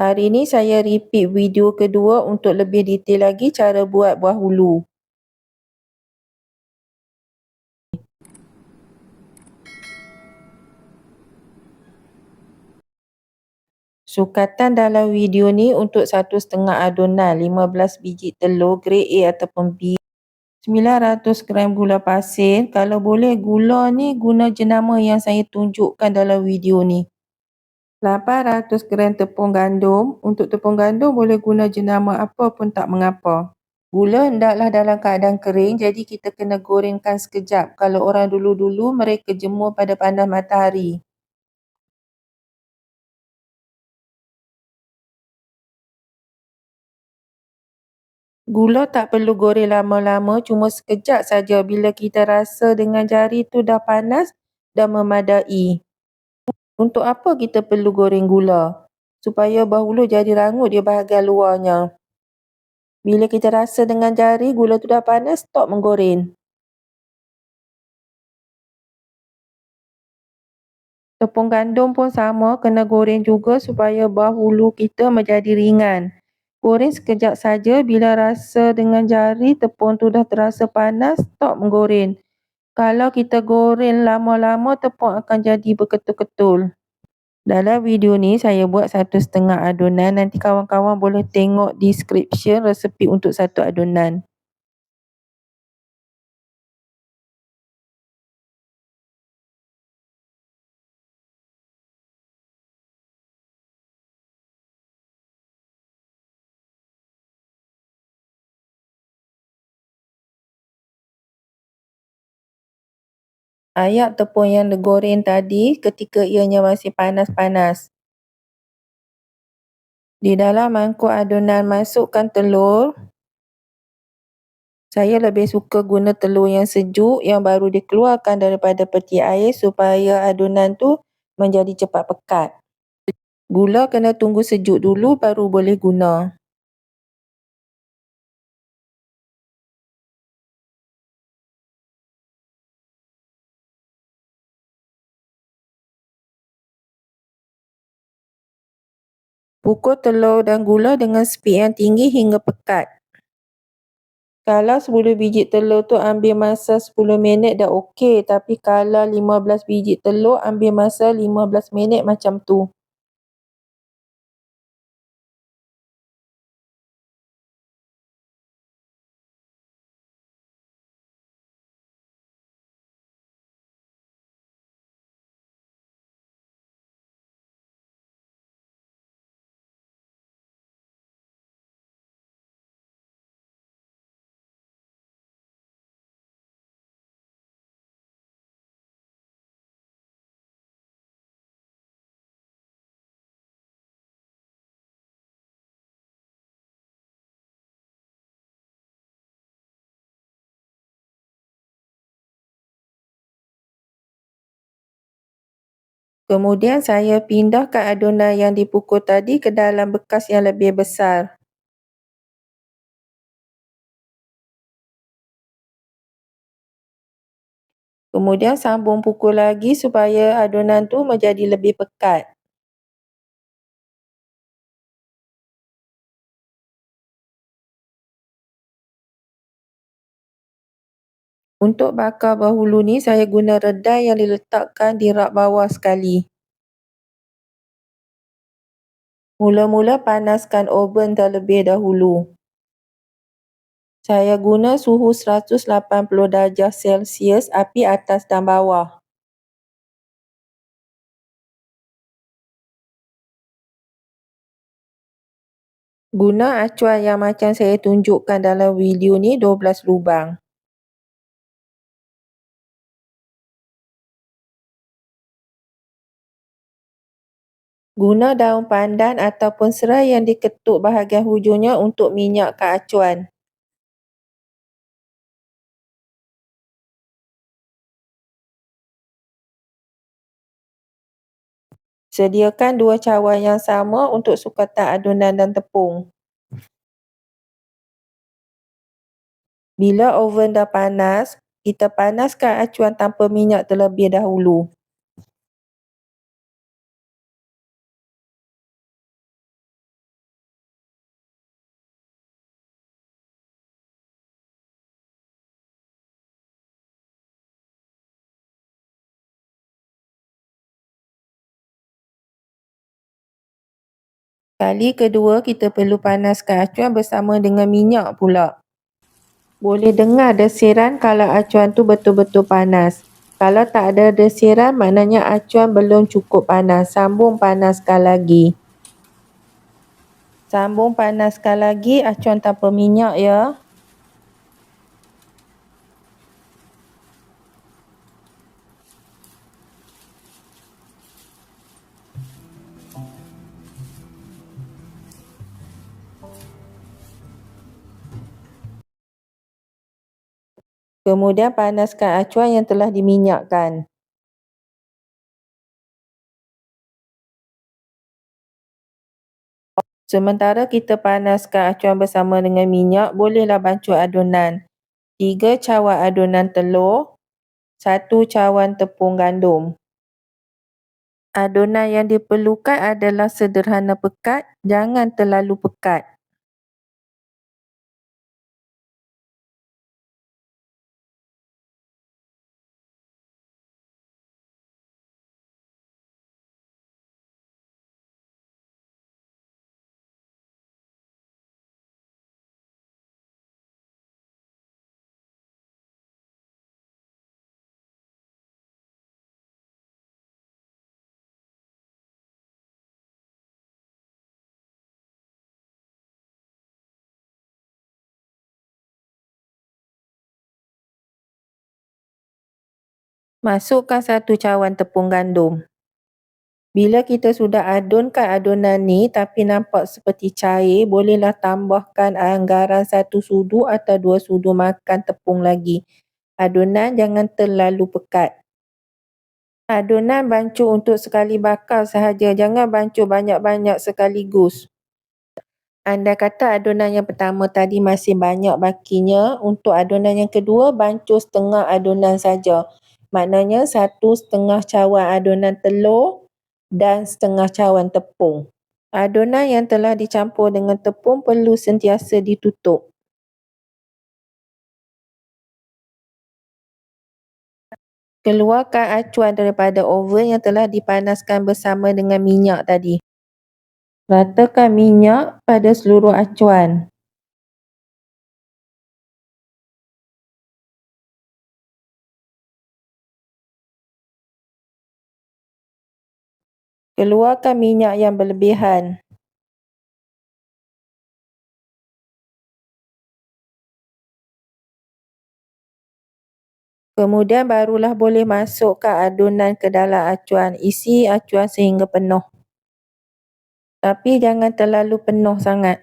Hari ini saya repeat video kedua untuk lebih detail lagi cara buat buah hulu. Sukatan dalam video ni untuk 1,5 adunan 15 biji telur grade A ataupun B, 900 gram gula pasir. Kalau boleh gula ni guna jenama yang saya tunjukkan dalam video ni. 800 gram tepung gandum. Untuk tepung gandum boleh guna jenama apa pun tak mengapa. Gula hendaklah dalam keadaan kering, jadi kita kena gorengkan sekejap. Kalau orang dulu-dulu mereka jemur pada panas matahari. Gula tak perlu goreng lama-lama, cuma sekejap saja. Bila kita rasa dengan jari tu dah panas, dah memadai. Untuk apa kita perlu goreng gula? Supaya bahulu jadi rangut di bahagian luarnya. Bila kita rasa dengan jari gula tu dah panas, stop menggoreng. Tepung gandum pun sama, kena goreng juga supaya bahulu kita menjadi ringan. Goreng sekejap saja. Bila rasa dengan jari tepung tu dah terasa panas, stop menggoreng. Kalau kita goreng lama-lama, tepung akan jadi berketul-ketul. Dalam video ni saya buat 1,5 adunan. Nanti kawan-kawan boleh tengok description resepi untuk 1 adunan. Ayak tepung yang digoreng tadi ketika ianya masih panas-panas. Di dalam mangkuk adunan masukkan telur. Saya lebih suka guna telur yang sejuk yang baru dikeluarkan daripada peti air supaya adunan tu menjadi cepat pekat. Gula kena tunggu sejuk dulu baru boleh guna. Pukul telur dan gula dengan speed yang tinggi hingga pekat. Kalau 10 biji telur tu ambil masa 10 minit dah okey. Tapi kalau 15 biji telur ambil masa 15 minit macam tu. Kemudian saya pindahkan adunan yang dipukul tadi ke dalam bekas yang lebih besar. Kemudian sambung pukul lagi supaya adunan tu menjadi lebih pekat. Untuk bakar bahulu ni saya guna redai yang diletakkan di rak bawah sekali. Mula-mula panaskan oven terlebih dahulu. Saya guna suhu 180 darjah Celsius, api atas dan bawah. Guna acuan yang macam saya tunjukkan dalam video ni 12 lubang. Guna daun pandan ataupun serai yang diketuk bahagian hujungnya untuk minyakkan acuan. Sediakan 2 cawan yang sama untuk sukatan adunan dan tepung. Bila oven dah panas, kita panaskan acuan tanpa minyak terlebih dahulu. Kali kedua kita perlu panaskan acuan bersama dengan minyak pula. Boleh dengar desiran kalau acuan tu betul-betul panas. Kalau tak ada desiran maknanya acuan belum cukup panas. Sambung panaskan lagi. Sambung panaskan lagi acuan tanpa minyak ya. Kemudian panaskan acuan yang telah diminyakkan. Sementara kita panaskan acuan bersama dengan minyak, bolehlah bancuh adunan. 3 cawan adunan telur, 1 cawan tepung gandum. Adunan yang diperlukan adalah sederhana pekat, jangan terlalu pekat. Masukkan 1 cawan tepung gandum. Bila kita sudah adunkan adunan ni tapi nampak seperti cair, bolehlah tambahkan garam 1 sudu atau 2 sudu makan tepung lagi. Adunan jangan terlalu pekat. Adunan bancuh untuk sekali bakar sahaja, jangan bancuh banyak-banyak sekaligus. Andai kata adunan yang pertama tadi masih banyak bakinya, untuk adunan yang kedua bancuh setengah adunan saja. Maknanya 1,5 cawan adunan telur dan setengah cawan tepung. Adunan yang telah dicampur dengan tepung perlu sentiasa ditutup. Keluarkan acuan daripada oven yang telah dipanaskan bersama dengan minyak tadi. Ratakan minyak pada seluruh acuan. Keluarkan minyak yang berlebihan. Kemudian barulah boleh masukkan adunan ke dalam acuan. Isi acuan sehingga penuh. Tapi jangan terlalu penuh sangat.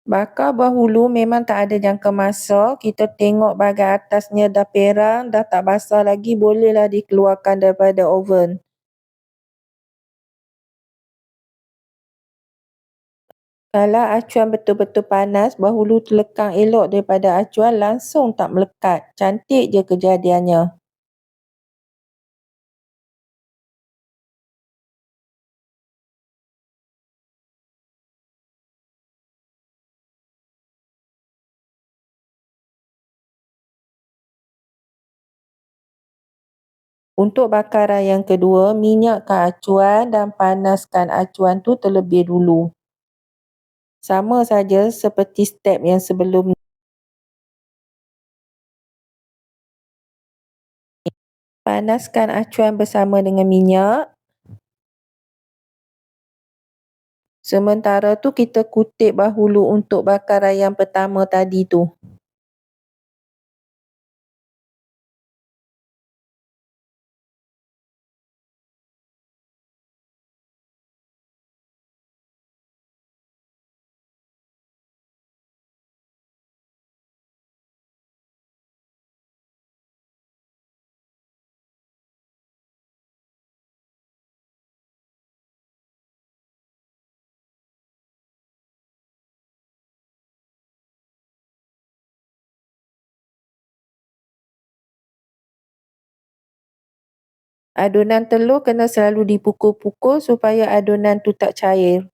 Bakar dahulu memang tak ada jangka masa. Kita tengok bahagian atasnya dah perang, dah tak basah lagi, bolehlah dikeluarkan daripada oven. Kalau acuan betul-betul panas, bahulu terlekang elok daripada acuan, langsung tak melekat. Cantik je kejadiannya. Untuk bakaran yang kedua, minyakkan acuan dan panaskan acuan tu terlebih dulu. Sama saja seperti step yang sebelum. Panaskan acuan bersama dengan minyak. Sementara tu kita kutip bahulu untuk bakaran yang pertama tadi tu. Adunan telur kena selalu dipukul-pukul supaya adunan tu tak cair.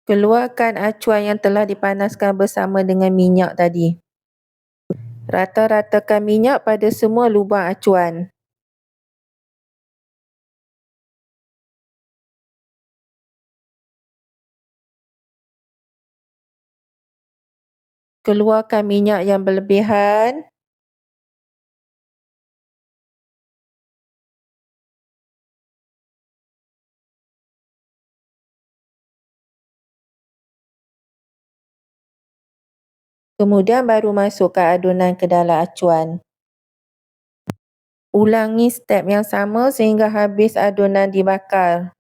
Keluarkan acuan yang telah dipanaskan bersama dengan minyak tadi. Rata-ratakan minyak pada semua lubang acuan. Keluarkan minyak yang berlebihan. Kemudian baru masukkan adunan ke dalam acuan. Ulangi step yang sama sehingga habis adunan dibakar.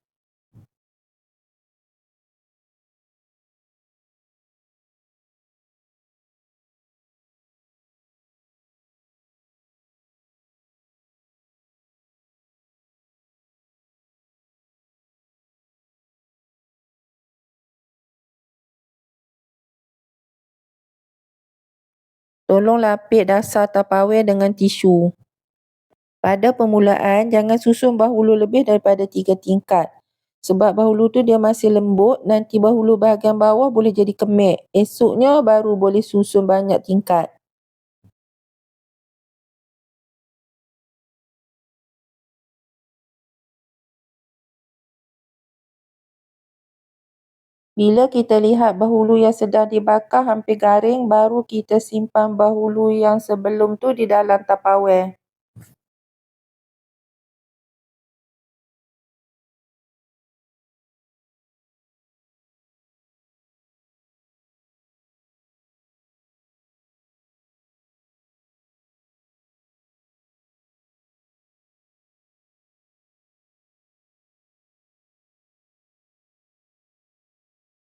Tolong lapik dasar Tupperware dengan tisu. Pada permulaan, jangan susun bahulu lebih daripada 3 tingkat. Sebab bahulu tu dia masih lembut, nanti bahulu bahagian bawah boleh jadi kemik. Esoknya baru boleh susun banyak tingkat. Bila kita lihat bahulu yang sedang dibakar hampir garing, baru kita simpan bahulu yang sebelum tu di dalam Tupperware.